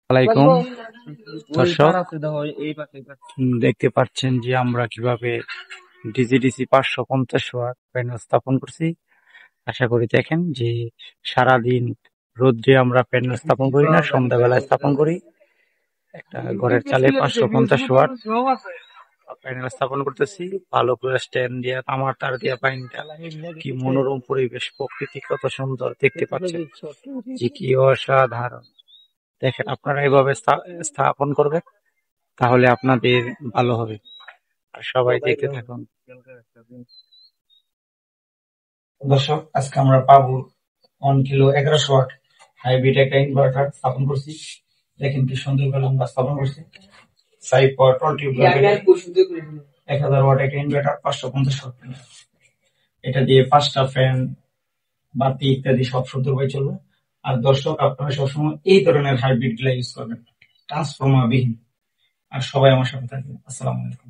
আলাইকুম দর্শক, দেখতে পাচ্ছেন যে আমরা কিভাবে ডিজিডিসি 550 ওয়াট প্যানেল স্থাপন করছি। আশা করি দেখেন যে সারাদিন রোদ্রে আমরা প্যানেল স্থাপন করি না, সন্ধ্যাবেলায় স্থাপন করি। একটা ঘরের চালে 550 ওয়াট প্যানেল স্থাপন করতেছি। ভালো করে স্ট্যান্ড দিয়ে তামার তার দিয়ে পাইনটা, কি মনোরম পরিবেশ, প্রকৃতি কত সুন্দর দেখতে পাচ্ছেন যে কি অসাধারণ। দেখেন আপনারা এভাবে স্থাপন করবেন, তাহলে আপনাদের ভালো হবে। আর সবাই দেখতে থাকুন। দর্শক, আজকে আমরা পাবো 1 কিলো 1100 ওয়াট হাইব্রিড একটা ইনভার্টার স্থাপন করছি। দেখেন কি সুন্দর করে আমরা স্থাপন করছি। 1000 ওয়াট একটা ইনভার্টার, 550 ওয়াট। এটা দিয়ে 5টা ফ্যান, বাতি ইত্যাদি সব সুন্দরভাবে চলবে। আর দর্শক, আপনারা সবসময় এই ধরনের হাইব্রিড গুলা ইউজ করবেন, ট্রান্সফর্মার বিহীন। আর সবাই আমার সাথে থাকবেন। আসসালামু আলাইকুম।